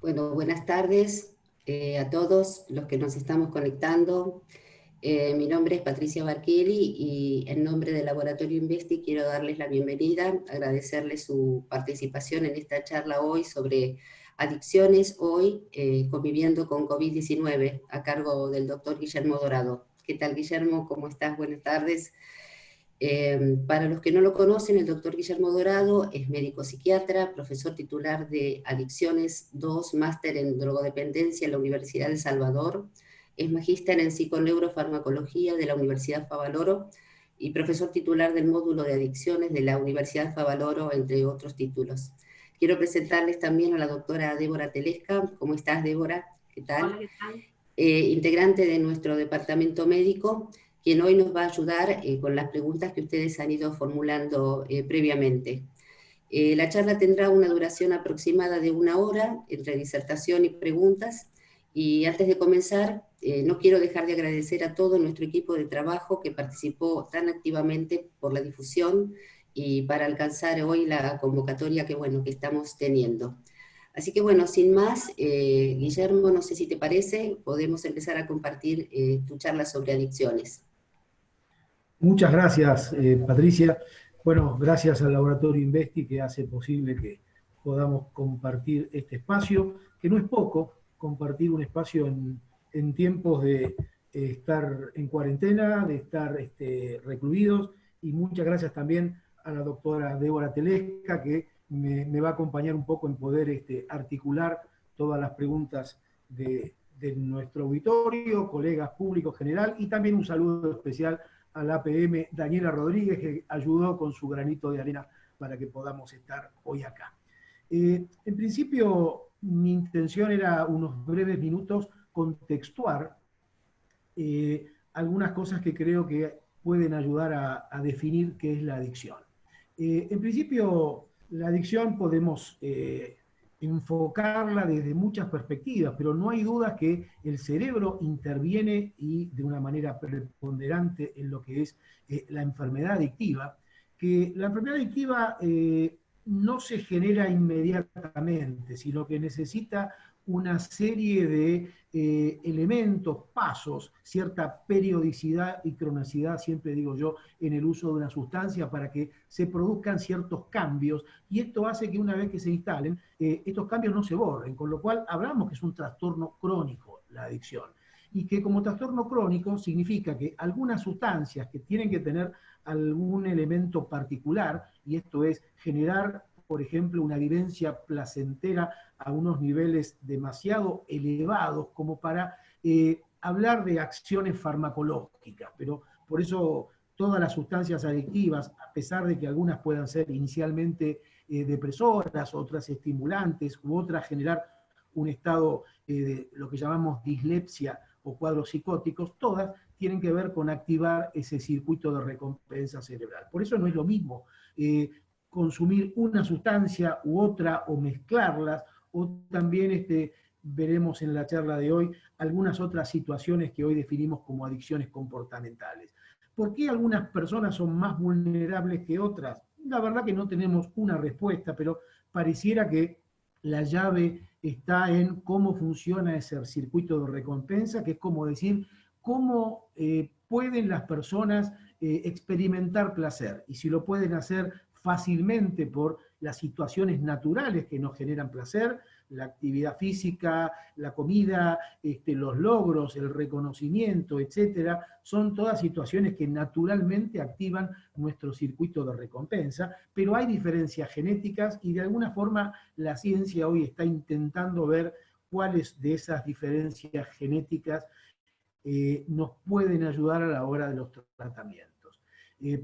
Bueno, buenas tardes a todos los que nos estamos conectando. Mi nombre es Patricia Barchieri y en nombre del Laboratorio Investi quiero darles la bienvenida, agradecerles su participación en esta charla hoy sobre adicciones, hoy conviviendo con COVID-19, a cargo del doctor Guillermo Dorado. ¿Qué tal, Guillermo? ¿Cómo estás? Buenas tardes. Para los que no lo conocen, el doctor Guillermo Dorado es médico psiquiatra, profesor titular de Adicciones 2, máster en drogodependencia en la Universidad de El Salvador, es magíster en psiconeurofarmacología de la Universidad Favaloro y profesor titular del módulo de adicciones de la Universidad Favaloro, entre otros títulos. Quiero presentarles también a la doctora Débora Telesca. ¿Cómo estás, Débora? ¿Qué tal? Hola, ¿qué tal? Integrante de nuestro departamento médico, quien hoy nos va a ayudar con las preguntas que ustedes han ido formulando previamente. La charla tendrá una duración aproximada de 1 hora, entre disertación y preguntas, y antes de comenzar, no quiero dejar de agradecer a todo nuestro equipo de trabajo que participó tan activamente por la difusión y para alcanzar hoy la convocatoria que estamos teniendo. Así que bueno, sin más, Guillermo, no sé si te parece, podemos empezar a compartir tu charla sobre adicciones. Muchas gracias, Patricia. Bueno, gracias al Laboratorio Investi que hace posible que podamos compartir este espacio, que no es poco, compartir un espacio en tiempos de estar en cuarentena, de estar recluidos, y muchas gracias también a la doctora Débora Telesca, que me va a acompañar un poco en poder articular todas las preguntas de nuestro auditorio, colegas públicos general, y también un saludo especial a la APM Daniela Rodríguez, que ayudó con su granito de arena para que podamos estar hoy acá. En principio, mi intención era unos breves minutos contextuar algunas cosas que creo que pueden ayudar a definir qué es la adicción. En principio, la adicción podemos enfocarla desde muchas perspectivas, pero no hay duda que el cerebro interviene y de una manera preponderante en lo que es la enfermedad adictiva, que la enfermedad adictiva no se genera inmediatamente, sino que necesita una serie de elementos, pasos, cierta periodicidad y cronicidad, siempre digo yo, en el uso de una sustancia para que se produzcan ciertos cambios, y esto hace que una vez que se instalen, estos cambios no se borren, con lo cual hablamos que es un trastorno crónico la adicción, y que como trastorno crónico significa que algunas sustancias que tienen que tener algún elemento particular, y esto es generar, por ejemplo, una vivencia placentera a unos niveles demasiado elevados como para hablar de acciones farmacológicas, pero por eso todas las sustancias adictivas, a pesar de que algunas puedan ser inicialmente depresoras, otras estimulantes, u otras generar un estado de lo que llamamos dislexia o cuadros psicóticos, todas tienen que ver con activar ese circuito de recompensa cerebral. Por eso no es lo mismo consumir una sustancia u otra o mezclarlas, o también veremos en la charla de hoy algunas otras situaciones que hoy definimos como adicciones comportamentales. ¿Por qué algunas personas son más vulnerables que otras? La verdad que no tenemos una respuesta, pero pareciera que la llave está en cómo funciona ese circuito de recompensa, que es como decir, cómo pueden las personas experimentar placer, y si lo pueden hacer fácilmente por las situaciones naturales que nos generan placer, la actividad física, la comida, los logros, el reconocimiento, etcétera, son todas situaciones que naturalmente activan nuestro circuito de recompensa, pero hay diferencias genéticas y de alguna forma la ciencia hoy está intentando ver cuáles de esas diferencias genéticas nos pueden ayudar a la hora de los tratamientos.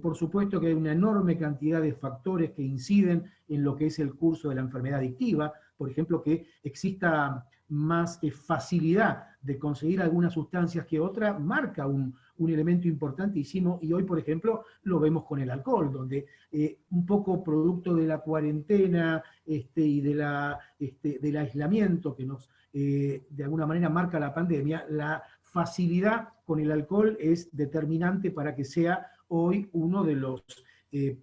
Por supuesto que hay una enorme cantidad de factores que inciden en lo que es el curso de la enfermedad adictiva, por ejemplo, que exista más facilidad de conseguir algunas sustancias que otra, marca un elemento importantísimo, y hoy, por ejemplo, lo vemos con el alcohol, donde un poco producto de la cuarentena y del aislamiento que nos, de alguna manera, marca la pandemia, la facilidad con el alcohol es determinante para que sea hoy uno de los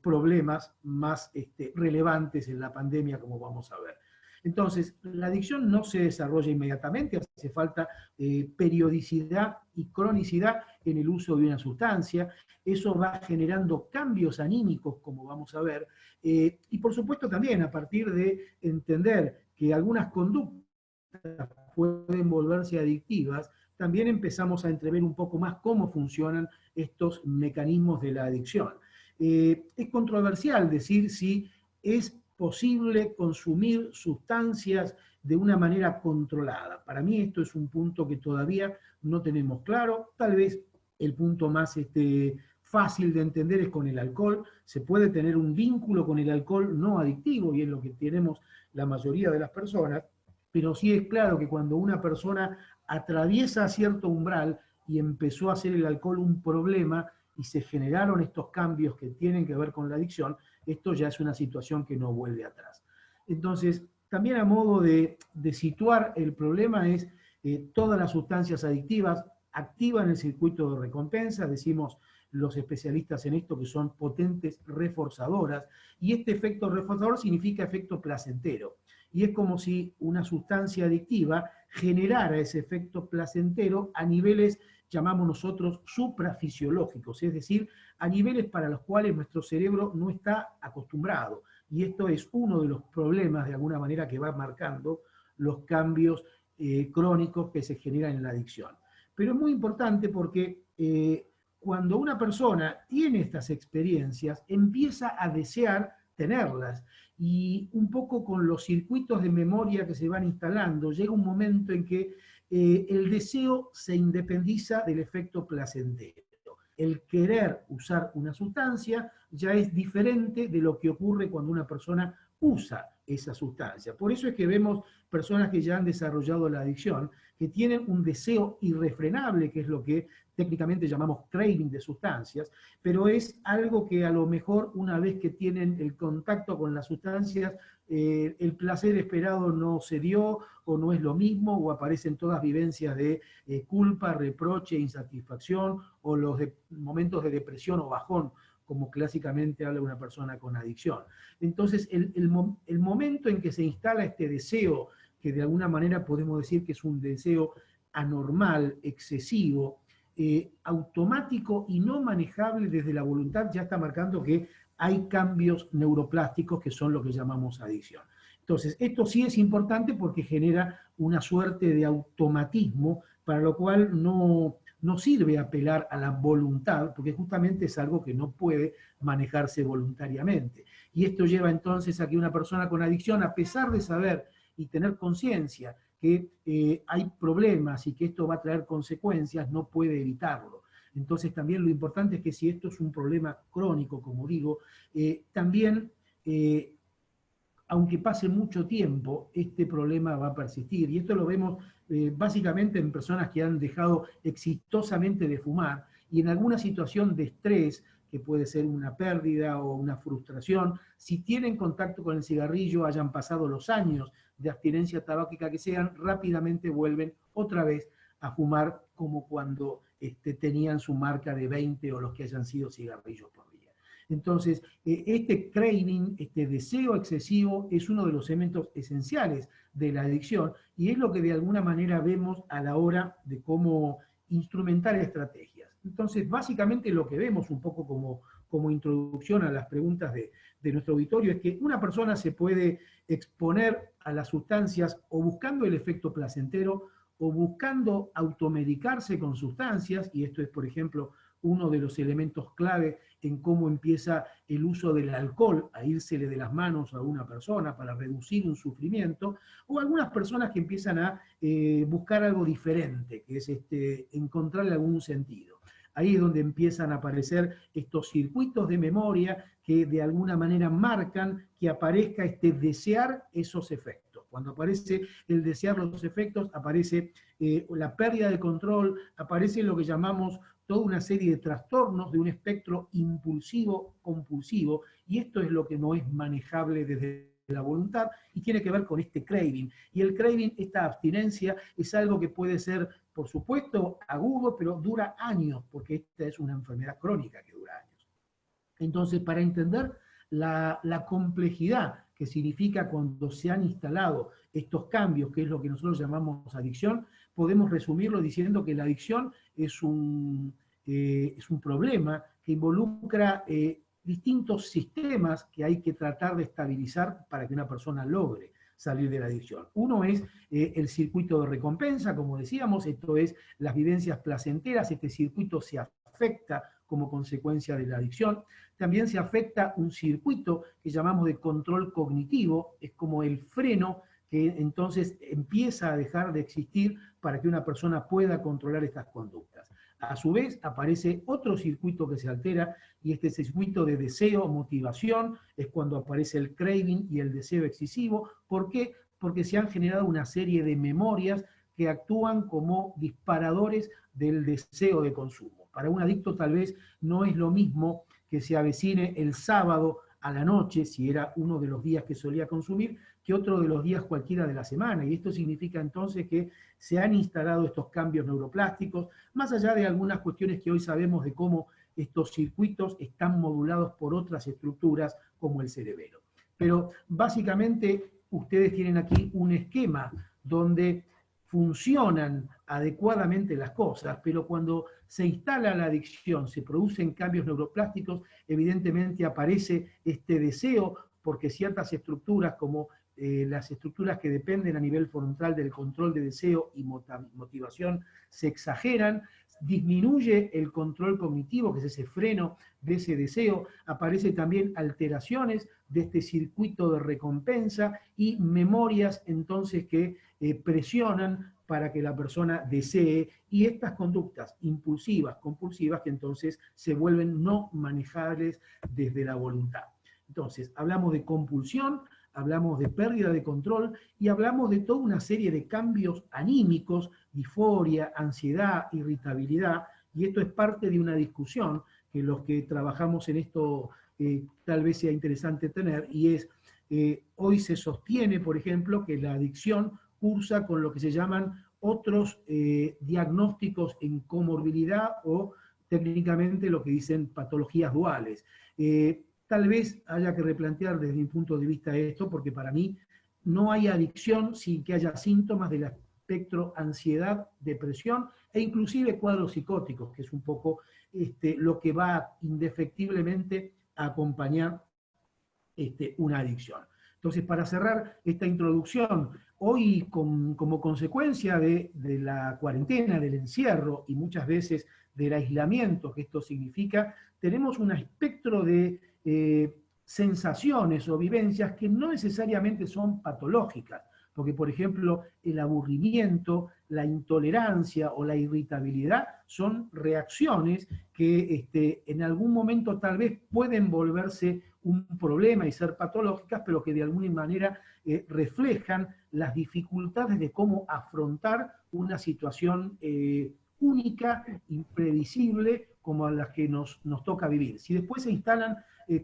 problemas más relevantes en la pandemia, como vamos a ver. Entonces, la adicción no se desarrolla inmediatamente, hace falta periodicidad y cronicidad en el uso de una sustancia. Eso va generando cambios anímicos, como vamos a ver, y por supuesto también a partir de entender que algunas conductas pueden volverse adictivas, también empezamos a entrever un poco más cómo funcionan estos mecanismos de la adicción. Es controversial decir si es posible consumir sustancias de una manera controlada. Para mí esto es un punto que todavía no tenemos claro. Tal vez el punto más fácil de entender es con el alcohol. Se puede tener un vínculo con el alcohol no adictivo, y es lo que tenemos la mayoría de las personas, pero sí es claro que cuando una persona atraviesa cierto umbral y empezó a hacer el alcohol un problema y se generaron estos cambios que tienen que ver con la adicción, esto ya es una situación que no vuelve atrás. Entonces, también a modo de situar el problema es todas las sustancias adictivas activan el circuito de recompensa, decimos los especialistas en esto que son potentes reforzadoras, y este efecto reforzador significa efecto placentero. Y es como si una sustancia adictiva generara ese efecto placentero a niveles, llamamos nosotros, suprafisiológicos, es decir, a niveles para los cuales nuestro cerebro no está acostumbrado. Y esto es uno de los problemas, de alguna manera, que va marcando los cambios crónicos que se generan en la adicción. Pero es muy importante porque cuando una persona tiene estas experiencias, empieza a desear tenerlas, y un poco con los circuitos de memoria que se van instalando, llega un momento en que el deseo se independiza del efecto placentero. El querer usar una sustancia ya es diferente de lo que ocurre cuando una persona usa esa sustancia. Por eso es que vemos personas que ya han desarrollado la adicción, que tienen un deseo irrefrenable, que es lo que técnicamente llamamos craving de sustancias, pero es algo que a lo mejor una vez que tienen el contacto con las sustancias, el placer esperado no se dio, o no es lo mismo, o aparecen todas vivencias de culpa, reproche, insatisfacción, o los momentos de depresión o bajón, como clásicamente habla una persona con adicción. Entonces, el momento en que se instala este deseo, que de alguna manera podemos decir que es un deseo anormal, excesivo, automático y no manejable desde la voluntad, ya está marcando que hay cambios neuroplásticos que son lo que llamamos adicción. Entonces, esto sí es importante porque genera una suerte de automatismo, para lo cual no sirve apelar a la voluntad, porque justamente es algo que no puede manejarse voluntariamente. Y esto lleva entonces a que una persona con adicción, a pesar de saber y tener conciencia que hay problemas y que esto va a traer consecuencias, no puede evitarlo. Entonces también lo importante es que si esto es un problema crónico, como digo, también, aunque pase mucho tiempo, este problema va a persistir. Y esto lo vemos básicamente en personas que han dejado exitosamente de fumar, y en alguna situación de estrés, que puede ser una pérdida o una frustración, si tienen contacto con el cigarrillo, hayan pasado los años de abstinencia tabáquica que sean, rápidamente vuelven otra vez a fumar, como cuando tenían su marca de 20 o los que hayan sido cigarrillos por día. Entonces, este craving, este deseo excesivo, es uno de los elementos esenciales de la adicción, y es lo que de alguna manera vemos a la hora de cómo instrumentar estrategias. Entonces, básicamente lo que vemos un poco como introducción a las preguntas de nuestro auditorio es que una persona se puede exponer a las sustancias o buscando el efecto placentero o buscando automedicarse con sustancias, y esto es, por ejemplo, uno de los elementos clave en cómo empieza el uso del alcohol a írsele de las manos a una persona para reducir un sufrimiento, o algunas personas que empiezan a buscar algo diferente, que es encontrarle algún sentido. Ahí es donde empiezan a aparecer estos circuitos de memoria que de alguna manera marcan que aparezca este desear esos efectos. Cuando aparece el desear los efectos, aparece la pérdida de control, aparece lo que llamamos toda una serie de trastornos de un espectro impulsivo-compulsivo, y esto es lo que no es manejable desde la voluntad y tiene que ver con este craving. Y el craving, esta abstinencia, es algo que puede ser, por supuesto, agudo, pero dura años, porque esta es una enfermedad crónica que dura años. Entonces, para entender la complejidad que significa cuando se han instalado estos cambios, que es lo que nosotros llamamos adicción, podemos resumirlo diciendo que la adicción es un problema que involucra distintos sistemas que hay que tratar de estabilizar para que una persona logre salir de la adicción. Uno es el circuito de recompensa, como decíamos, esto es las vivencias placenteras, este circuito se afecta como consecuencia de la adicción. También se afecta un circuito que llamamos de control cognitivo, es como el freno que entonces empieza a dejar de existir para que una persona pueda controlar estas conductas. A su vez, aparece otro circuito que se altera, y este circuito de deseo, motivación, es cuando aparece el craving y el deseo excesivo. ¿Por qué? Porque se han generado una serie de memorias que actúan como disparadores del deseo de consumo. Para un adicto tal vez no es lo mismo que se avecine el sábado a la noche, si era uno de los días que solía consumir, que otro de los días cualquiera de la semana. Y esto significa entonces que se han instalado estos cambios neuroplásticos, más allá de algunas cuestiones que hoy sabemos de cómo estos circuitos están modulados por otras estructuras como el cerebelo. Pero básicamente ustedes tienen aquí un esquema donde funcionan adecuadamente las cosas, pero cuando se instala la adicción, se producen cambios neuroplásticos, evidentemente aparece este deseo, porque ciertas estructuras como las estructuras que dependen a nivel frontal del control de deseo y motivación se exageran, disminuye el control cognitivo, que es ese freno de ese deseo, aparece también alteraciones de este circuito de recompensa y memorias entonces que presionan para que la persona desee, y estas conductas impulsivas, compulsivas, que entonces se vuelven no manejables desde la voluntad. Entonces, hablamos de compulsión, hablamos de pérdida de control y hablamos de toda una serie de cambios anímicos, disforia, ansiedad, irritabilidad, y esto es parte de una discusión que los que trabajamos en esto tal vez sea interesante tener, y es, hoy se sostiene, por ejemplo, que la adicción cursa con lo que se llaman otros diagnósticos en comorbilidad o técnicamente lo que dicen patologías duales. Tal vez haya que replantear desde mi punto de vista esto, porque para mí no hay adicción sin que haya síntomas del espectro ansiedad, depresión e inclusive cuadros psicóticos, que es un poco lo que va indefectiblemente a acompañar una adicción. Entonces, para cerrar esta introducción, hoy como consecuencia de la cuarentena, del encierro y muchas veces del aislamiento que esto significa, tenemos un espectro de sensaciones o vivencias que no necesariamente son patológicas, porque por ejemplo el aburrimiento, la intolerancia o la irritabilidad son reacciones que en algún momento tal vez pueden volverse un problema y ser patológicas, pero que de alguna manera reflejan las dificultades de cómo afrontar una situación única, imprevisible, como a las que nos toca vivir. Si después se instalan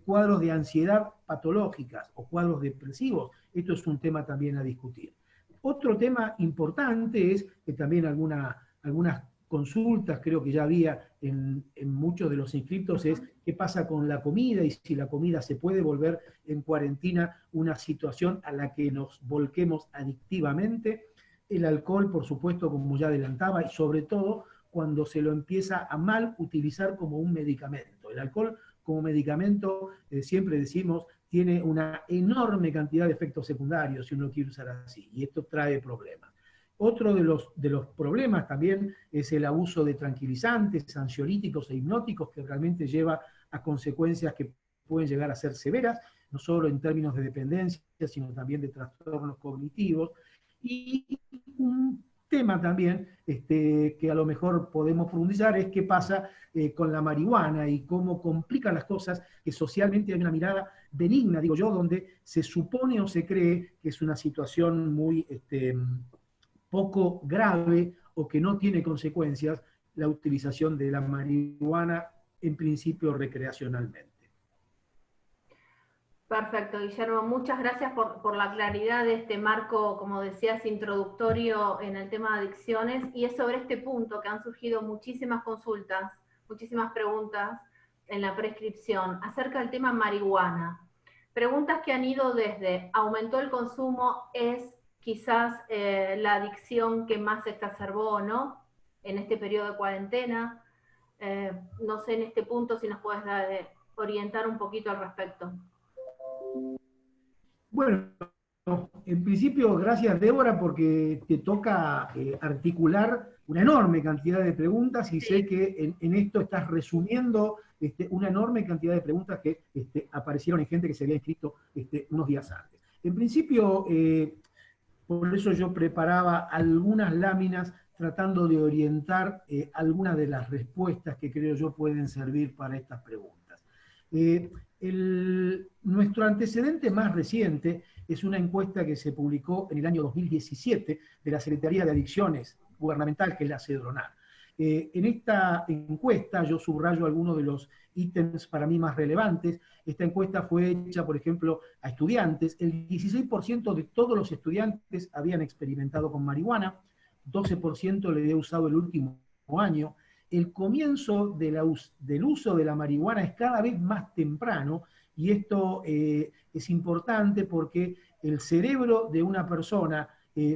cuadros de ansiedad patológicas o cuadros depresivos, esto es un tema también a discutir. Otro tema importante es que también algunas consultas, creo que ya había en muchos de los inscritos, es qué pasa con la comida y si la comida se puede volver en cuarentena una situación a la que nos volquemos adictivamente. El alcohol, por supuesto, como ya adelantaba, y sobre todo cuando se lo empieza a mal utilizar como un medicamento. El alcohol como medicamento, siempre decimos, tiene una enorme cantidad de efectos secundarios si uno lo quiere usar así, y esto trae problemas. Otro de los problemas también es el abuso de tranquilizantes, ansiolíticos e hipnóticos, que realmente lleva a consecuencias que pueden llegar a ser severas, no solo en términos de dependencia, sino también de trastornos cognitivos. Y un tema también que a lo mejor podemos profundizar es qué pasa con la marihuana y cómo complica las cosas, que socialmente hay una mirada benigna, digo yo, donde se supone o se cree que es una situación muy poco grave o que no tiene consecuencias la utilización de la marihuana, en principio recreacionalmente. Perfecto, Guillermo. Muchas gracias por la claridad de este marco, como decías, introductorio en el tema de adicciones. Y es sobre este punto que han surgido muchísimas consultas, muchísimas preguntas en la prescripción acerca del tema marihuana. Preguntas que han ido desde, ¿aumentó el consumo? ¿Es quizás la adicción que más se exacerbó o no en este periodo de cuarentena? No sé en este punto si nos puedes orientar un poquito al respecto. Bueno, en principio, gracias Débora, porque te toca articular una enorme cantidad de preguntas y sé que en esto estás resumiendo una enorme cantidad de preguntas que aparecieron en gente que se había inscrito unos días antes. En principio, por eso yo preparaba algunas láminas tratando de orientar algunas de las respuestas que creo yo pueden servir para estas preguntas. Nuestro antecedente más reciente es una encuesta que se publicó en el año 2017 de la Secretaría de Adicciones Gubernamental, que es la CEDRONAR. En esta encuesta yo subrayo algunos de los ítems para mí más relevantes. Esta encuesta fue hecha, por ejemplo, a estudiantes. El 16% de todos los estudiantes habían experimentado con marihuana, 12% le había usado el último año. El comienzo del uso de la marihuana es cada vez más temprano, y esto es importante porque el cerebro de una persona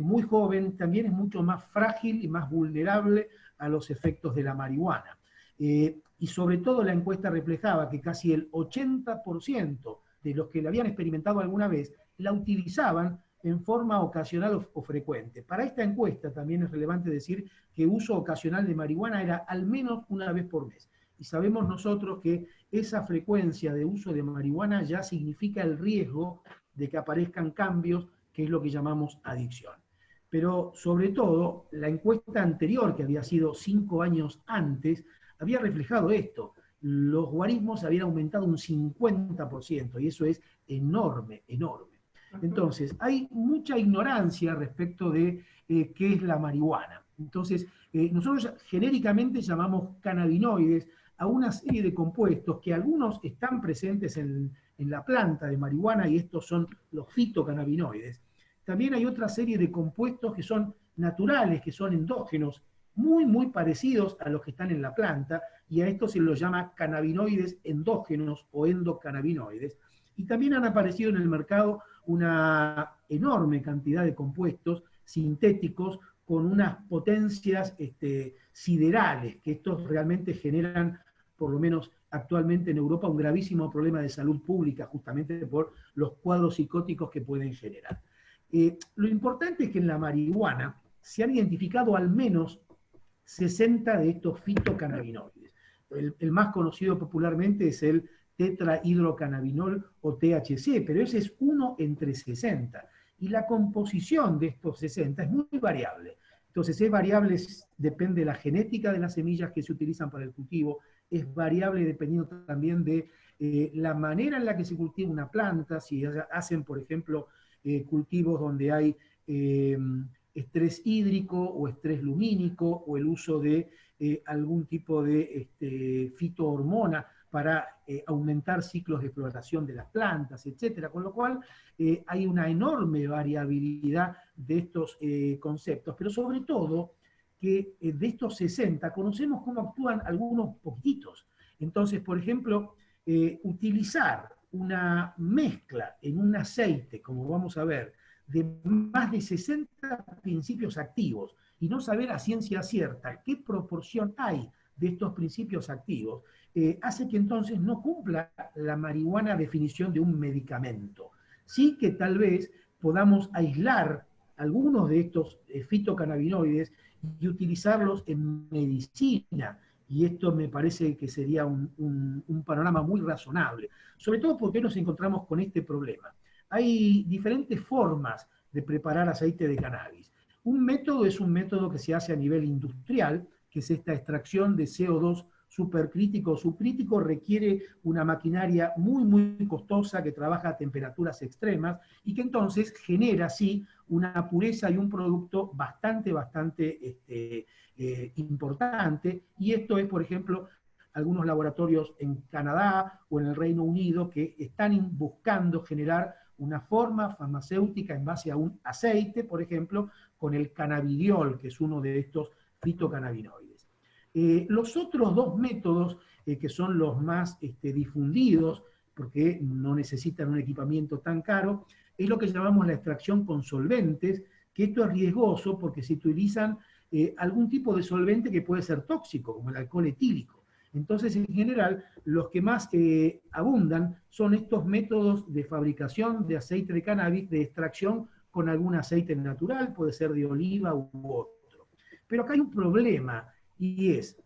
muy joven también es mucho más frágil y más vulnerable a los efectos de la marihuana. Y sobre todo la encuesta reflejaba que casi el 80% de los que la habían experimentado alguna vez la utilizaban en forma ocasional o frecuente. Para esta encuesta también es relevante decir que uso ocasional de marihuana era al menos una vez por mes. Y sabemos nosotros que esa frecuencia de uso de marihuana ya significa el riesgo de que aparezcan cambios, que es lo que llamamos adicción. Pero sobre todo, la encuesta anterior, que había sido 5 años antes, había reflejado esto. Los guarismos habían aumentado un 50%, y eso es enorme, enorme. Entonces, hay mucha ignorancia respecto de qué es la marihuana. Entonces, nosotros genéricamente llamamos cannabinoides a una serie de compuestos que algunos están presentes en la planta de marihuana, y estos son los fitocannabinoides. También hay otra serie de compuestos que son naturales, que son endógenos, muy, muy parecidos a los que están en la planta, y a estos se los llama cannabinoides endógenos o endocannabinoides. Y también han aparecido en el mercado una enorme cantidad de compuestos sintéticos con unas potencias siderales, que estos realmente generan, por lo menos actualmente en Europa, un gravísimo problema de salud pública, justamente por los cuadros psicóticos que pueden generar. Lo importante es que en la marihuana se han identificado al menos 60 de estos fitocannabinoides. El más conocido popularmente es el tetrahidrocannabinol o THC, pero ese es uno entre 60. Y la composición de estos 60 es muy variable. Entonces es variable, depende de la genética de las semillas que se utilizan para el cultivo, es variable dependiendo también de la manera en la que se cultiva una planta, si hacen, por ejemplo, cultivos donde hay estrés hídrico o estrés lumínico, o el uso de algún tipo de fitohormona para aumentar ciclos de floración de las plantas, etc. Con lo cual hay una enorme variabilidad de estos conceptos, pero sobre todo que de estos 60 conocemos cómo actúan algunos poquititos. Entonces, por ejemplo, utilizar una mezcla en un aceite, como vamos a ver, de más de 60 principios activos, y no saber a ciencia cierta qué proporción hay de estos principios activos, hace que entonces no cumpla la marihuana definición de un medicamento. Sí que tal vez podamos aislar algunos de estos fitocannabinoides y utilizarlos en medicina, y esto me parece que sería un panorama muy razonable, sobre todo porque nos encontramos con este problema. Hay diferentes formas de preparar aceite de cannabis. Un método es un método que se hace a nivel industrial, que es esta extracción de CO2 supercrítico o subcrítico. Requiere una maquinaria muy, muy costosa que trabaja a temperaturas extremas y que entonces genera, sí, una pureza y un producto bastante importante. Y esto es, por ejemplo, algunos laboratorios en Canadá o en el Reino Unido que están buscando generar una forma farmacéutica en base a un aceite, por ejemplo, con el cannabidiol, que es uno de estos fitocannabinoides. Los otros dos métodos, que son los más difundidos, porque no necesitan un equipamiento tan caro, es lo que llamamos la extracción con solventes, que esto es riesgoso porque se utilizan algún tipo de solvente que puede ser tóxico, como el alcohol etílico. Entonces, en general, los que más abundan son estos métodos de fabricación de aceite de cannabis, de extracción con algún aceite natural, puede ser de oliva u otro. Pero acá hay un problema, y es,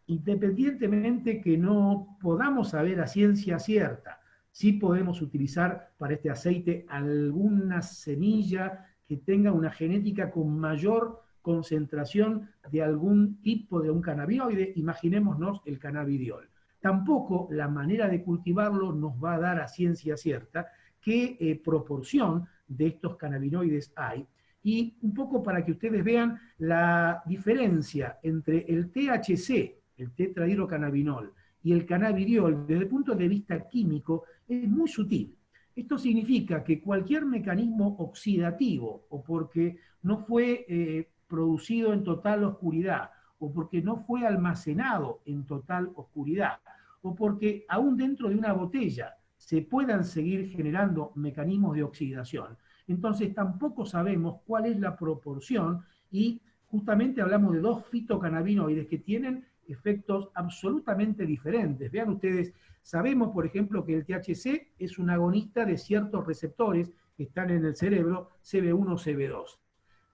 independientemente que no podamos saber a ciencia cierta, sí podemos utilizar para este aceite alguna semilla que tenga una genética con mayor concentración de algún tipo de un cannabinoide, imaginémonos el cannabidiol. Tampoco la manera de cultivarlo nos va a dar a ciencia cierta qué proporción de estos cannabinoides hay, y un poco para que ustedes vean la diferencia entre el THC, el tetrahidrocannabinol, y el cannabidiol, desde el punto de vista químico, es muy sutil. Esto significa que cualquier mecanismo oxidativo, o porque no fue producido en total oscuridad, o porque no fue almacenado en total oscuridad, o porque aún dentro de una botella se puedan seguir generando mecanismos de oxidación, entonces tampoco sabemos cuál es la proporción, y justamente hablamos de dos fitocannabinoides que tienen efectos absolutamente diferentes. Vean ustedes, sabemos, por ejemplo, que el THC es un agonista de ciertos receptores que están en el cerebro, CB1, CB2.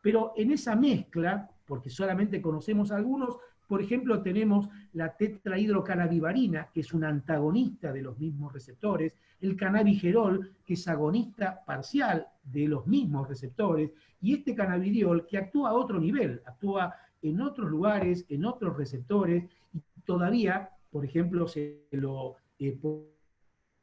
Pero en esa mezcla, porque solamente conocemos algunos, por ejemplo, tenemos la tetrahidrocannabivarina, que es un antagonista de los mismos receptores, el cannabigerol, que es agonista parcial de los mismos receptores, y este cannabidiol, que actúa a otro nivel, actúa en otros lugares, en otros receptores, y todavía, por ejemplo, se lo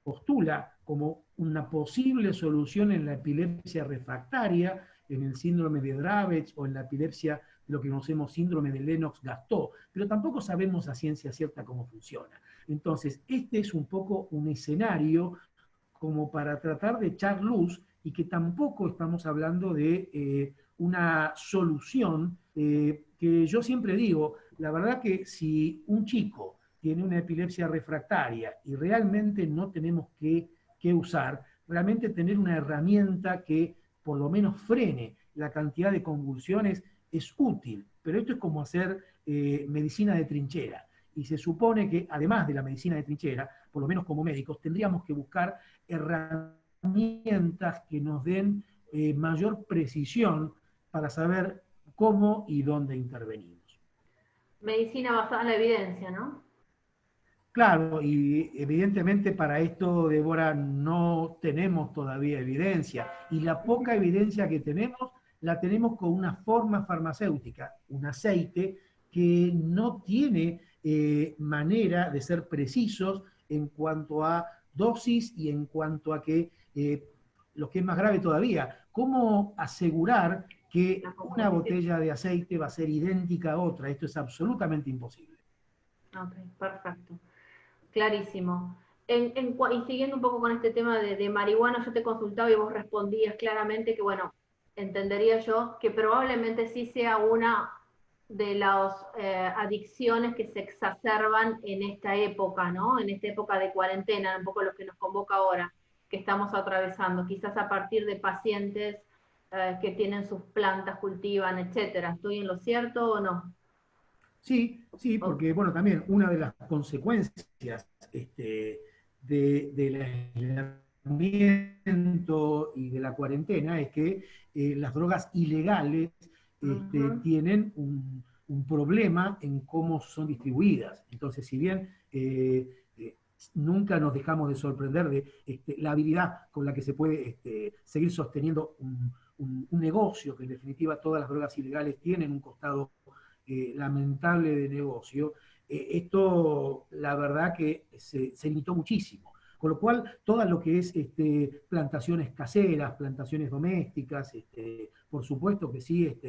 postula como una posible solución en la epilepsia refractaria, en el síndrome de Dravet o en la epilepsia, lo que conocemos síndrome de Lennox-Gastaut, pero tampoco sabemos a ciencia cierta cómo funciona. Entonces, este es un poco un escenario como para tratar de echar luz, y que tampoco estamos hablando de una solución que yo siempre digo, la verdad que si un chico tiene una epilepsia refractaria y realmente no tenemos que usar, realmente tener una herramienta que por lo menos frene la cantidad de convulsiones es útil, pero esto es como hacer medicina de trinchera. Y se supone que, además de la medicina de trinchera, por lo menos como médicos, tendríamos que buscar herramientas que nos den mayor precisión para saber cómo y dónde intervenimos. Medicina basada en la evidencia, ¿no? Claro, y evidentemente para esto, Débora, no tenemos todavía evidencia, y la poca evidencia que tenemos la tenemos con una forma farmacéutica, un aceite que no tiene manera de ser precisos en cuanto a dosis y en cuanto a que, lo que es más grave todavía, cómo asegurar que una botella de aceite va a ser idéntica a otra. Esto es absolutamente imposible. Ok, perfecto. Clarísimo. Y siguiendo un poco con este tema de marihuana, yo te consultaba y vos respondías claramente que, bueno, entendería yo que probablemente sí sea una de las adicciones que se exacerban en esta época, ¿no? En esta época de cuarentena, un poco lo que nos convoca ahora, que estamos atravesando, quizás a partir de pacientes que tienen sus plantas, cultivan, etcétera. ¿Estoy en lo cierto o no? Sí, sí, porque bueno, también una de las consecuencias del aislamiento y de la cuarentena es que las drogas ilegales tienen un problema en cómo son distribuidas. Entonces, si bien nunca nos dejamos de sorprender de la habilidad con la que se puede seguir sosteniendo un negocio, que en definitiva todas las drogas ilegales tienen un costado lamentable de negocio, esto la verdad que se limitó muchísimo. Con lo cual, todo lo que es plantaciones caseras, plantaciones domésticas, por supuesto que sí,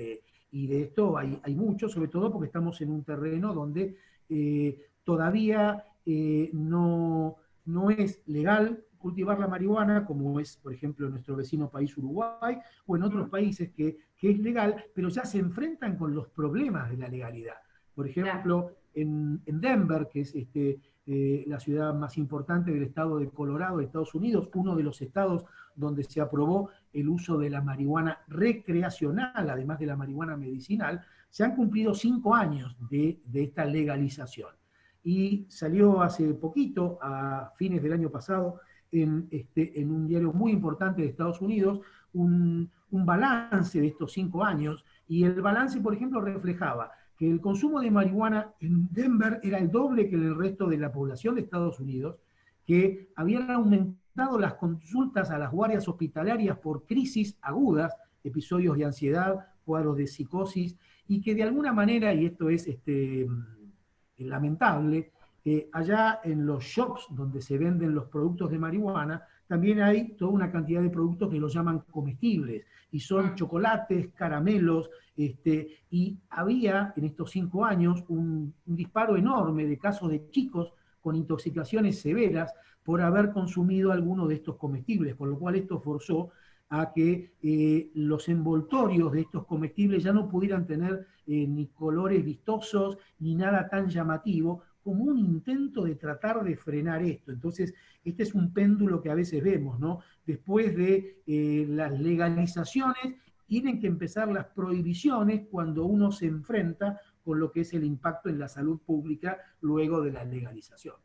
y de esto hay mucho, sobre todo porque estamos en un terreno donde todavía no es legal cultivar la marihuana, como es, por ejemplo, en nuestro vecino país Uruguay, o en otros países que es legal, pero ya se enfrentan con los problemas de la legalidad. Por ejemplo, en Denver, que es la ciudad más importante del estado de Colorado, de Estados Unidos, uno de los estados donde se aprobó el uso de la marihuana recreacional, además de la marihuana medicinal, se han cumplido 5 años de esta legalización. Y salió hace poquito, a fines del año pasado, en un diario muy importante de Estados Unidos, un balance de estos 5 años, y el balance, por ejemplo, reflejaba que el consumo de marihuana en Denver era el doble que en el resto de la población de Estados Unidos, que habían aumentado las consultas a las guardias hospitalarias por crisis agudas, episodios de ansiedad, cuadros de psicosis, y que de alguna manera, y esto es lamentable, allá en los shops donde se venden los productos de marihuana, también hay toda una cantidad de productos que los llaman comestibles, y son chocolates, caramelos, y había en estos 5 años un disparo enorme de casos de chicos con intoxicaciones severas por haber consumido alguno de estos comestibles, con lo cual esto forzó a que los envoltorios de estos comestibles ya no pudieran tener ni colores vistosos, ni nada tan llamativo, como un intento de tratar de frenar esto. Entonces, este es un péndulo que a veces vemos, ¿no? Después de las legalizaciones, tienen que empezar las prohibiciones cuando uno se enfrenta con lo que es el impacto en la salud pública luego de la legalización.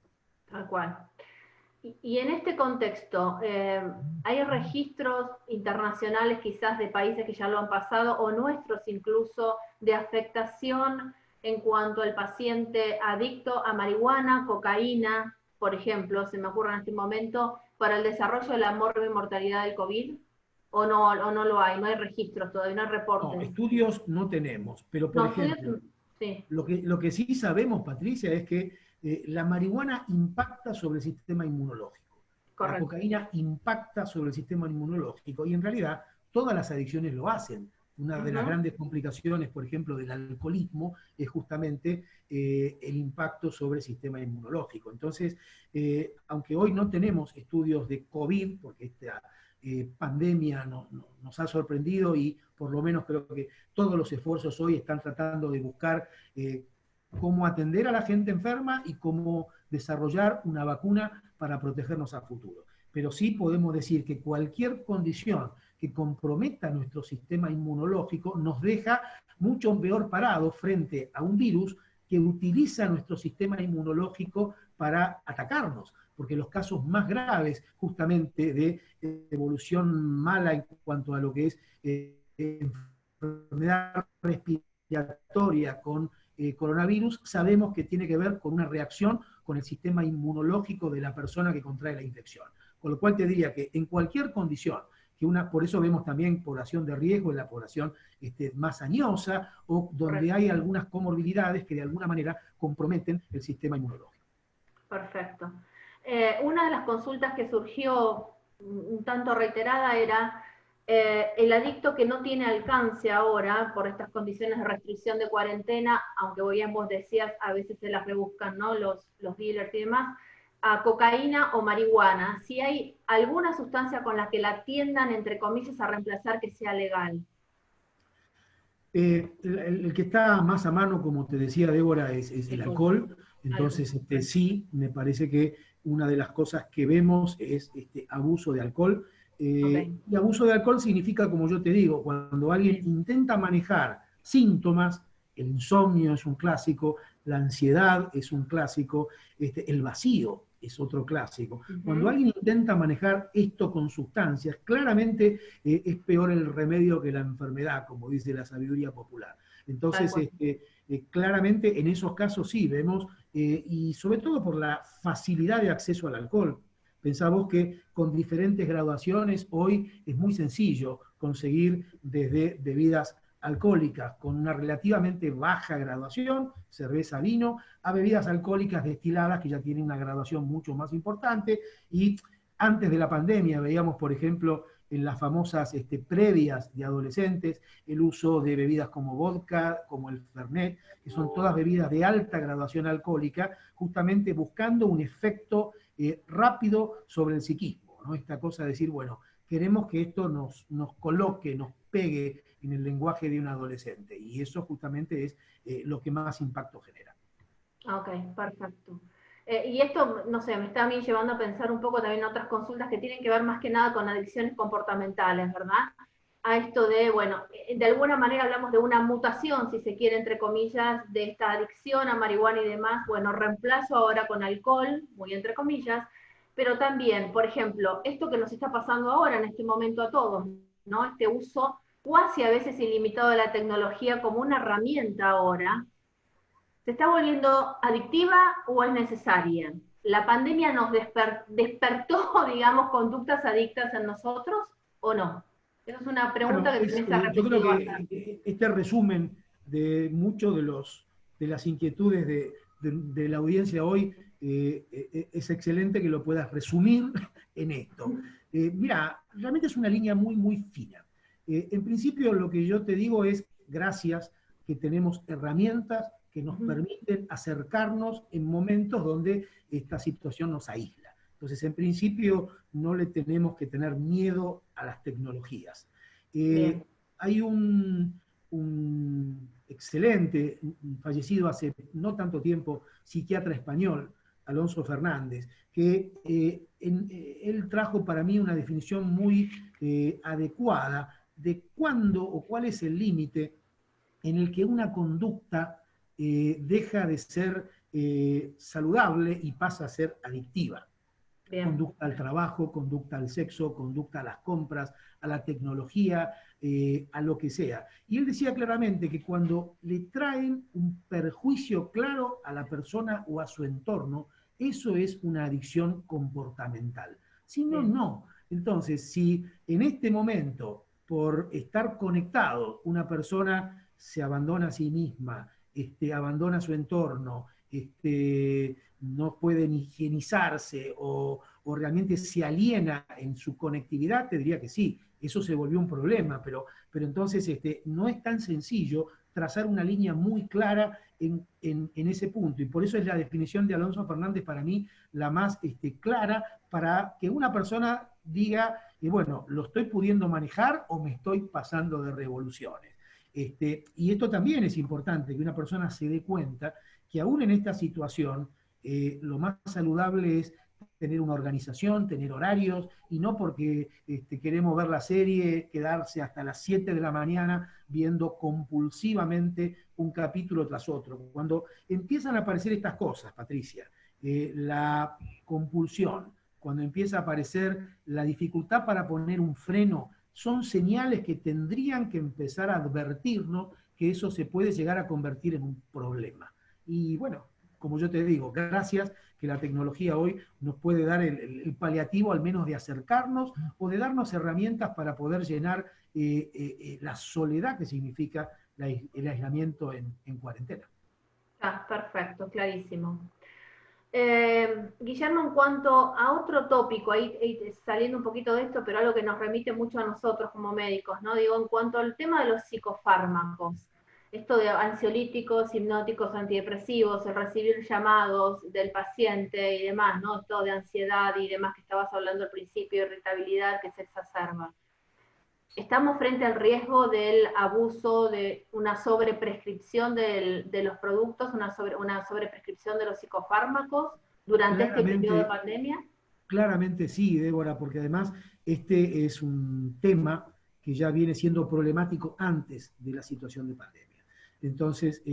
Tal cual. Y en este contexto, ¿hay registros internacionales quizás de países que ya lo han pasado, o nuestros incluso, de afectación en cuanto al paciente adicto a marihuana, cocaína, por ejemplo, se me ocurre en este momento, para el desarrollo de la mortalidad del COVID? ¿O no lo hay? No hay registros todavía, no hay reportes. No, estudios no tenemos, pero por ejemplo, sí. lo que sí sabemos, Patricia, es que la marihuana impacta sobre el sistema inmunológico. Correcto. La cocaína impacta sobre el sistema inmunológico, y en realidad todas las adicciones lo hacen. Una de las grandes complicaciones, por ejemplo, del alcoholismo es justamente el impacto sobre el sistema inmunológico. Entonces, aunque hoy no tenemos estudios de COVID, porque esta pandemia nos ha sorprendido, y por lo menos creo que todos los esfuerzos hoy están tratando de buscar cómo atender a la gente enferma y cómo desarrollar una vacuna para protegernos a futuro. Pero sí podemos decir que cualquier condición que comprometa nuestro sistema inmunológico nos deja mucho peor parados frente a un virus que utiliza nuestro sistema inmunológico para atacarnos, porque los casos más graves justamente de evolución mala en cuanto a lo que es enfermedad respiratoria con coronavirus, sabemos que tiene que ver con una reacción con el sistema inmunológico de la persona que contrae la infección. Con lo cual te diría que en cualquier condición, por eso vemos también población de riesgo en la población más añosa, o donde hay algunas comorbilidades que de alguna manera comprometen el sistema inmunológico. Perfecto. Una de las consultas que surgió un tanto reiterada era el adicto que no tiene alcance ahora por estas condiciones de restricción de cuarentena, aunque bien vos decías, a veces se las rebuscan, ¿no? Los dealers y demás, a cocaína o marihuana, si hay alguna sustancia con la que la tiendan, entre comillas, a reemplazar que sea legal. El que está más a mano, como te decía Débora, es el alcohol. Entonces, sí, me parece que una de las cosas que vemos es abuso de alcohol. Y abuso de alcohol significa, como yo te digo, cuando alguien intenta manejar síntomas, el insomnio es un clásico, la ansiedad es un clásico, el vacío es otro clásico. Cuando alguien intenta manejar esto con sustancias, claramente es peor el remedio que la enfermedad, como dice la sabiduría popular. Entonces, claramente en esos casos sí vemos, y sobre todo por la facilidad de acceso al alcohol. Pensamos que con diferentes graduaciones hoy es muy sencillo conseguir desde bebidas alcohólicas con una relativamente baja graduación, cerveza, vino, a bebidas alcohólicas destiladas que ya tienen una graduación mucho más importante. Y antes de la pandemia veíamos, por ejemplo, en las famosas previas de adolescentes, el uso de bebidas como vodka, como el Fernet, que son todas bebidas de alta graduación alcohólica, justamente buscando un efecto rápido sobre el psiquismo, ¿no? Esta cosa de decir, bueno, queremos que esto nos coloque, nos pegue en el lenguaje de un adolescente, y eso justamente es lo que más impacto genera. Ok, perfecto. Y esto, no sé, me está a mí llevando a pensar un poco también en otras consultas que tienen que ver más que nada con adicciones comportamentales, ¿verdad? A esto de, bueno, de alguna manera hablamos de una mutación, si se quiere, entre comillas, de esta adicción a marihuana y demás, bueno, reemplazo ahora con alcohol, muy entre comillas, pero también, por ejemplo, esto que nos está pasando ahora en este momento a todos, ¿no? Este uso cuasi a veces ilimitado de la tecnología como una herramienta ahora, ¿se está volviendo adictiva o es necesaria? ¿La pandemia nos despertó, digamos, conductas adictas en nosotros o no? Esa es una pregunta Bueno, que también se ha yo creo repetido que bastante. este resumen de muchos de las inquietudes de la audiencia hoy es excelente que lo puedas resumir en esto. Mira, realmente es una línea muy, muy fina. En principio, lo que yo te digo es gracias que tenemos herramientas que nos permiten acercarnos en momentos donde esta situación nos aísla. Entonces, en principio, no le tenemos que tener miedo a las tecnologías. Bien. Hay un excelente, fallecido hace no tanto tiempo, psiquiatra español, Alonso Fernández, que él trajo para mí una definición muy adecuada de cuándo o cuál es el límite en el que una conducta deja de ser saludable y pasa a ser adictiva. Bien. Conducta al trabajo, conducta al sexo, conducta a las compras, a la tecnología, a lo que sea. Y él decía claramente que cuando le traen un perjuicio claro a la persona o a su entorno, eso es una adicción comportamental. Si no, Bien. no. Entonces, si en este momento, por estar conectado, una persona se abandona a sí misma, abandona su entorno, no pueden higienizarse o realmente se aliena en su conectividad, te diría que sí, eso se volvió un problema, pero entonces no es tan sencillo trazar una línea muy clara en ese punto. Y por eso es la definición de Alonso Fernández para mí la más clara para que una persona diga, bueno, lo estoy pudiendo manejar o me estoy pasando de revoluciones. Y esto también es importante, que una persona se dé cuenta que aún en esta situación, lo más saludable es tener una organización, tener horarios, y no porque queremos ver la serie, quedarse hasta las 7 de la mañana viendo compulsivamente un capítulo tras otro. Cuando empiezan a aparecer estas cosas, Patricia, la compulsión, cuando empieza a aparecer la dificultad para poner un freno, son señales que tendrían que empezar a advertirnos que eso se puede llegar a convertir en un problema. Y bueno, como yo te digo, gracias que la tecnología hoy nos puede dar el paliativo al menos de acercarnos o de darnos herramientas para poder llenar la soledad que significa el aislamiento en cuarentena. Ah, perfecto, clarísimo. Guillermo, en cuanto a otro tópico, ahí saliendo un poquito de esto, pero algo que nos remite mucho a nosotros como médicos, ¿no? Digo, en cuanto al tema de los psicofármacos, esto de ansiolíticos, hipnóticos, antidepresivos, el recibir llamados del paciente y demás, ¿no? Esto de ansiedad y demás que estabas hablando al principio, irritabilidad que se exacerba. ¿Estamos frente al riesgo del abuso de una sobreprescripción de los productos, una sobreprescripción de los psicofármacos durante este periodo de Claramente, pandemia? claramente sí, Débora, porque además este es un tema que ya viene siendo problemático antes de la situación de pandemia. Entonces,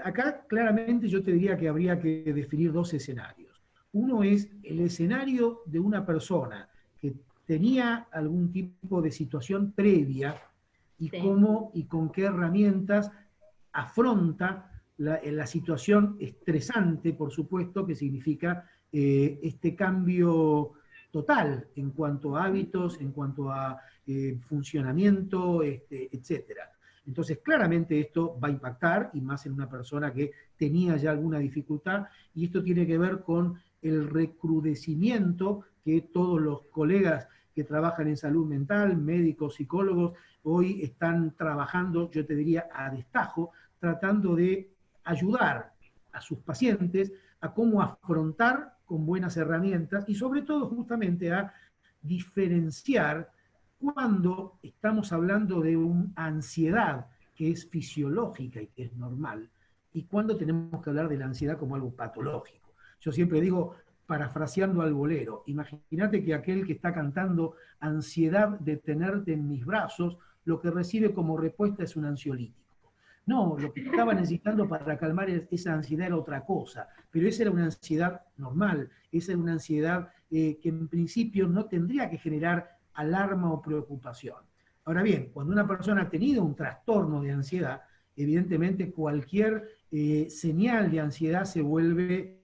acá claramente yo te diría que habría que definir dos escenarios. Uno es el escenario de una persona que tenía algún tipo de situación previa y Sí. cómo y con qué herramientas afronta la situación estresante, por supuesto, que significa este cambio total en cuanto a hábitos, en cuanto a funcionamiento, etcétera. Entonces, claramente esto va a impactar, y más en una persona que tenía ya alguna dificultad, y esto tiene que ver con el recrudecimiento que todos los colegas que trabajan en salud mental, médicos, psicólogos, hoy están trabajando, yo te diría, a destajo, tratando de ayudar a sus pacientes a cómo afrontar con buenas herramientas y sobre todo justamente a diferenciar cuando estamos hablando de una ansiedad que es fisiológica y que es normal, y cuándo tenemos que hablar de la ansiedad como algo patológico. Yo siempre digo, parafraseando al bolero, imagínate que aquel que está cantando ansiedad de tenerte en mis brazos, lo que recibe como respuesta es un ansiolítico. No, lo que estaba necesitando para calmar esa ansiedad era otra cosa, pero esa era una ansiedad normal, esa era una ansiedad que en principio no tendría que generar alarma o preocupación. Ahora bien, cuando una persona ha tenido un trastorno de ansiedad, evidentemente cualquier señal de ansiedad se vuelve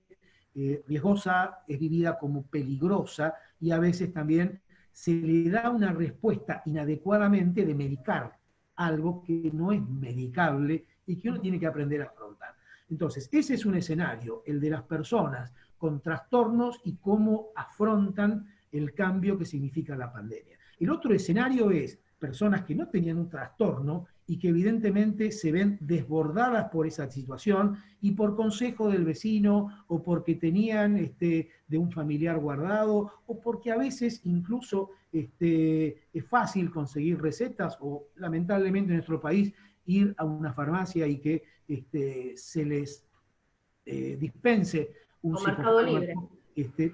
riesgosa, es vivida como peligrosa y a veces también se le da una respuesta inadecuadamente de medicar algo que no es medicable y que uno tiene que aprender a afrontar. Entonces, ese es un escenario, el de las personas con trastornos y cómo afrontan el cambio que significa la pandemia. El otro escenario es personas que no tenían un trastorno y que evidentemente se ven desbordadas por esa situación y por consejo del vecino o porque tenían de un familiar guardado o porque a veces incluso es fácil conseguir recetas o lamentablemente en nuestro país ir a una farmacia y que se les dispense un Mercado Libre.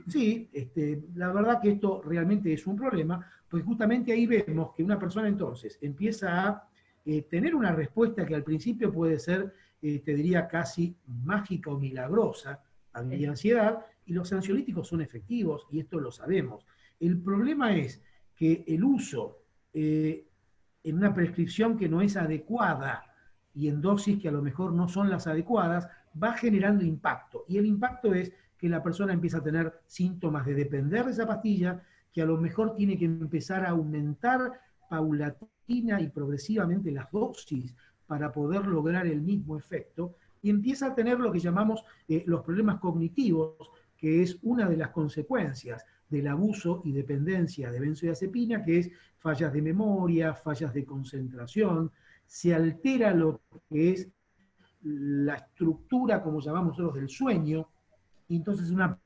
Sí, la verdad que esto realmente es un problema, pues justamente ahí vemos que una persona entonces empieza a tener una respuesta que al principio puede ser, te diría, casi mágica o milagrosa a mi ansiedad, y los ansiolíticos son efectivos, y esto lo sabemos. El problema es que el uso en una prescripción que no es adecuada y en dosis que a lo mejor no son las adecuadas, va generando impacto. Y el impacto es que la persona empieza a tener síntomas de depender de esa pastilla, que a lo mejor tiene que empezar a aumentar paulatina y progresivamente las dosis para poder lograr el mismo efecto, y empieza a tener lo que llamamos los problemas cognitivos, que es una de las consecuencias del abuso y dependencia de benzodiazepina, que es fallas de memoria, fallas de concentración, se altera lo que es la estructura, como llamamos nosotros, del sueño, y entonces una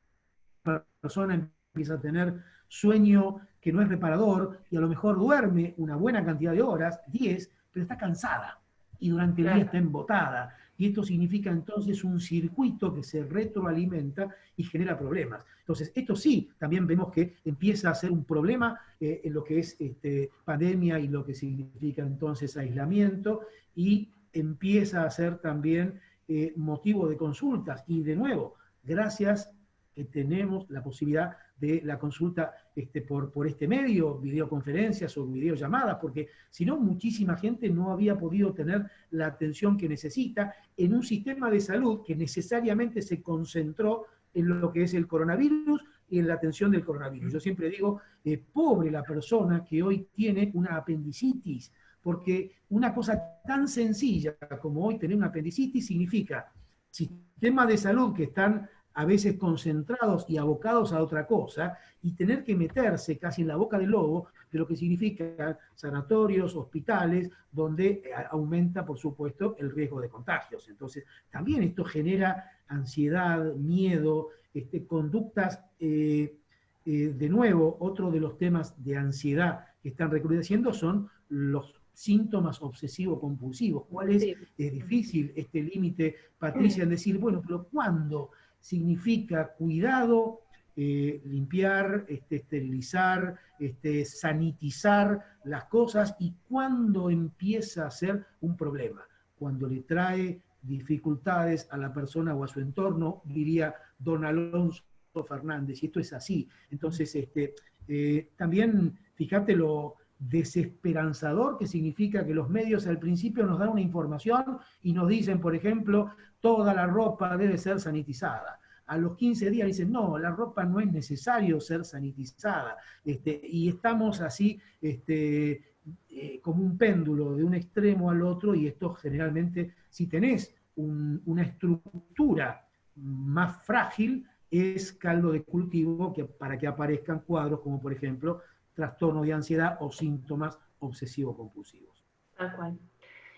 persona empieza a tener sueño que no es reparador y a lo mejor duerme una buena cantidad de horas, 10, pero está cansada y durante el día está embotada. Y esto significa entonces un circuito que se retroalimenta y genera problemas. Entonces, esto sí, también vemos que empieza a ser un problema en lo que es pandemia y lo que significa entonces aislamiento, y empieza a ser también motivo de consultas. Y de nuevo, gracias que tenemos la posibilidad de la consulta por este medio, videoconferencias o videollamadas, porque si no, muchísima gente no había podido tener la atención que necesita en un sistema de salud que necesariamente se concentró en lo que es el coronavirus y en la atención del coronavirus. Yo siempre digo, pobre la persona que hoy tiene una apendicitis, porque una cosa tan sencilla como hoy tener una apendicitis significa sistemas de salud que están a veces concentrados y abocados a otra cosa, y tener que meterse casi en la boca del lobo de lo que significa sanatorios, hospitales, donde aumenta, por supuesto, el riesgo de contagios. Entonces, también esto genera ansiedad, miedo, conductas, de nuevo, otro de los temas de ansiedad que están recrudeciendo son los síntomas obsesivo-compulsivos. ¿Cuál es? Sí. Es difícil este límite, Patricia, en decir, bueno, pero ¿cuándo significa cuidado, limpiar, esterilizar, sanitizar las cosas, y cuándo empieza a ser un problema? Cuando le trae dificultades a la persona o a su entorno, diría don Alonso Fernández, y esto es así. Entonces, también fíjate lo desesperanzador que significa que los medios al principio nos dan una información y nos dicen, por ejemplo, toda la ropa debe ser sanitizada. A los 15 días dicen, no, la ropa no es necesario ser sanitizada. Y estamos así como un péndulo de un extremo al otro, y esto generalmente, si tenés una estructura más frágil, es caldo de cultivo para que aparezcan cuadros como, por ejemplo, trastorno de ansiedad o síntomas obsesivo-compulsivos. Tal cual.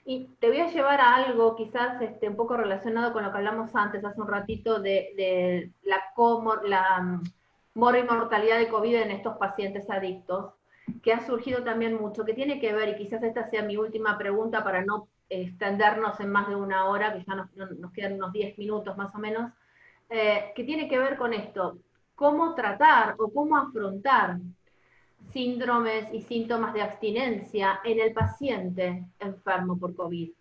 Y te voy a llevar a algo quizás un poco relacionado con lo que hablamos antes, hace un ratito, de la mortalidad de COVID en estos pacientes adictos, que ha surgido también mucho, que tiene que ver, y quizás esta sea mi última pregunta para no extendernos en más de una hora, que ya nos quedan unos 10 minutos más o menos, que tiene que ver con esto, cómo tratar o cómo afrontar síndromes y síntomas de abstinencia en el paciente enfermo por COVID.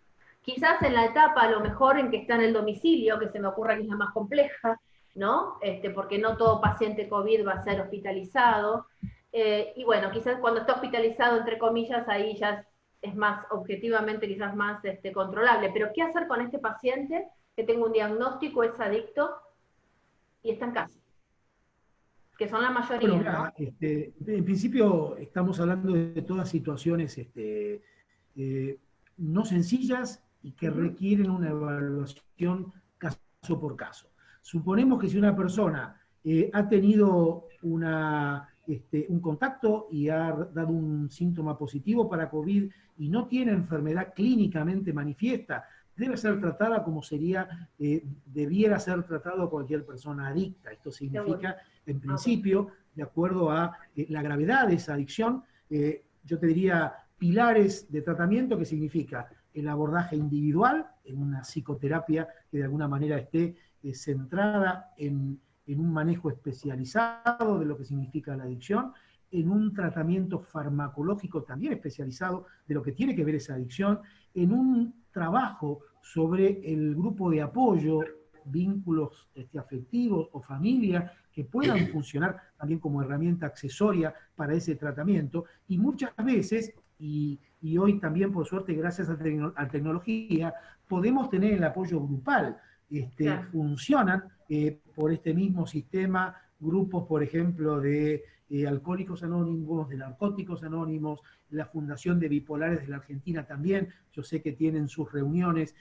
Quizás en la etapa, a lo mejor, en que está en el domicilio, que se me ocurre que es la más compleja, ¿no? Porque no todo paciente COVID va a ser hospitalizado. Y bueno, quizás cuando está hospitalizado, entre comillas, ahí ya es más, objetivamente, quizás más controlable. Pero ¿qué hacer con este paciente que tenga un diagnóstico, es adicto y está en casa? Que son la mayoría, Bueno, ¿no? mira, en principio estamos hablando de todas situaciones no sencillas y que requieren una evaluación caso por caso. Suponemos que si una persona ha tenido un contacto y ha dado un síntoma positivo para COVID y no tiene enfermedad clínicamente manifiesta, debe ser tratada como debiera ser tratado cualquier persona adicta. Esto significa, en principio, de acuerdo a la gravedad de esa adicción, yo te diría pilares de tratamiento, que significa el abordaje individual, en una psicoterapia que de alguna manera esté centrada en un manejo especializado de lo que significa la adicción, en un tratamiento farmacológico también especializado de lo que tiene que ver esa adicción, en un trabajo sobre el grupo de apoyo, vínculos afectivos o familia que puedan funcionar también como herramienta accesoria para ese tratamiento, y muchas veces, y hoy también por suerte gracias a la tecnología, podemos tener el apoyo grupal. Claro. Funcionan por este mismo sistema grupos, por ejemplo, de Alcohólicos Anónimos, de Narcóticos Anónimos, la Fundación de Bipolares de la Argentina también, yo sé que tienen sus reuniones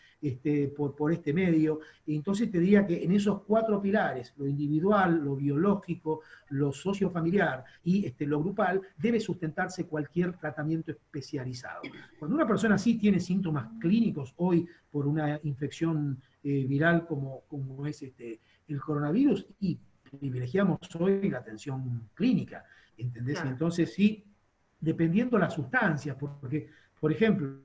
por este medio, y entonces te diría que en esos 4 pilares, lo individual, lo biológico, lo sociofamiliar y lo grupal, debe sustentarse cualquier tratamiento especializado. Cuando una persona sí tiene síntomas clínicos hoy por una infección viral como es el coronavirus, y privilegiamos hoy la atención clínica, ¿entendés? Claro. Entonces sí, dependiendo las sustancias, porque, por ejemplo,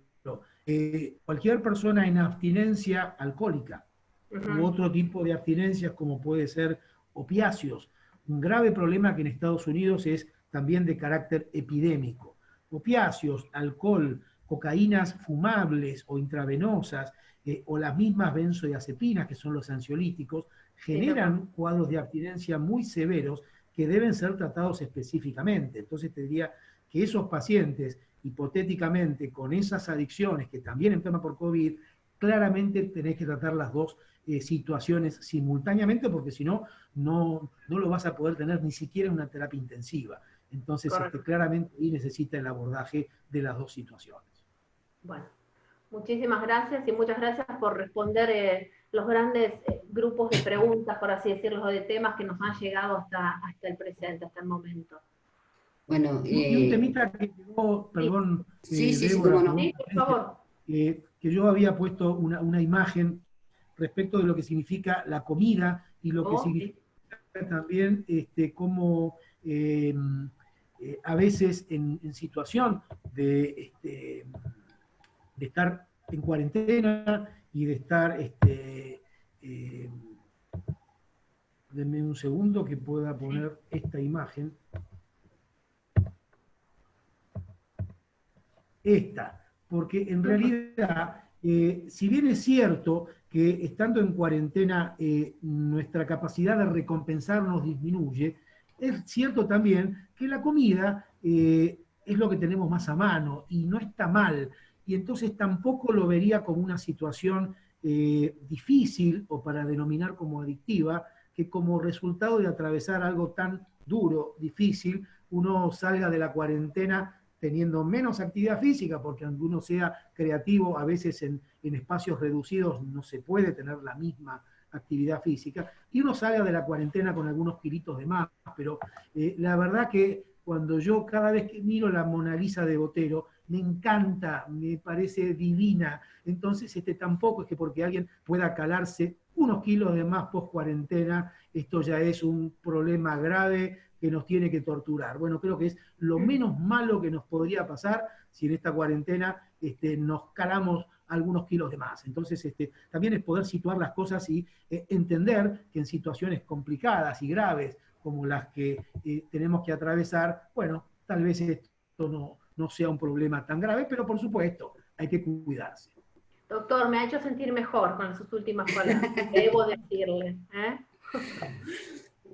cualquier persona en abstinencia alcohólica u otro tipo de abstinencias como puede ser opiáceos, un grave problema que en Estados Unidos es también de carácter epidémico. Opiáceos, alcohol, cocaínas fumables o intravenosas, o las mismas benzodiazepinas, que son los ansiolíticos, generan cuadros de abstinencia muy severos que deben ser tratados específicamente. Entonces te diría que esos pacientes, hipotéticamente, con esas adicciones que también enferman por COVID, claramente tenés que tratar las dos situaciones simultáneamente, porque si no, no lo vas a poder tener ni siquiera en una terapia intensiva. Entonces, claramente ahí necesita el abordaje de las dos situaciones. Bueno, muchísimas gracias y muchas gracias por responder los grandes grupos de preguntas, por así decirlo, de temas que nos han llegado hasta el presente, hasta el momento. Bueno, y un temita que quedó, perdón, sí, Débora, no. Sí, por favor. Que yo había puesto una imagen respecto de lo que significa la comida y lo que significa también cómo a veces en situación de estar en cuarentena y de estar, denme un segundo que pueda poner esta imagen. Porque en realidad, si bien es cierto que estando en cuarentena nuestra capacidad de recompensarnos disminuye, es cierto también que la comida es lo que tenemos más a mano y no está mal, y entonces tampoco lo vería como una situación difícil o para denominar como adictiva, que como resultado de atravesar algo tan duro, difícil, uno salga de la cuarentena teniendo menos actividad física, porque aunque uno sea creativo, a veces en espacios reducidos no se puede tener la misma actividad física, y uno salga de la cuarentena con algunos kilitos de más, pero la verdad que cuando yo cada vez que miro la Mona Lisa de Botero, me encanta, me parece divina, entonces tampoco es que porque alguien pueda calarse unos kilos de más post cuarentena, esto ya es un problema grave que nos tiene que torturar. Bueno, creo que es lo menos malo que nos podría pasar si en esta cuarentena nos calamos algunos kilos de más. Entonces, también es poder situar las cosas y entender que en situaciones complicadas y graves como las que tenemos que atravesar, bueno, tal vez esto no sea un problema tan grave, pero por supuesto, hay que cuidarse. Doctor, me ha hecho sentir mejor con sus últimas palabras, debo decirle.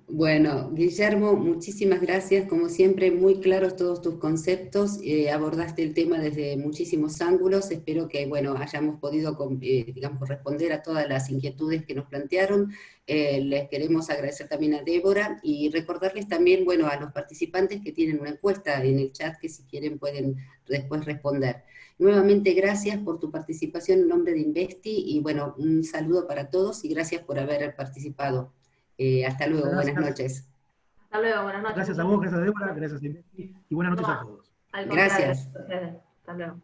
Bueno, Guillermo, muchísimas gracias. Como siempre, muy claros todos tus conceptos. Abordaste el tema desde muchísimos ángulos. Espero que, bueno, hayamos podido, digamos, responder a todas las inquietudes que nos plantearon. Les queremos agradecer también a Débora y recordarles también, bueno, a los participantes que tienen una encuesta en el chat que si quieren pueden después responder. Nuevamente, gracias por tu participación en nombre de Investi y, bueno, un saludo para todos y gracias por haber participado. Hasta luego, buenas noches. Hasta luego, buenas noches. Gracias a vos, gracias a Débora, gracias a Investi y buenas noches a todos. Al contrario, Gracias. hasta luego.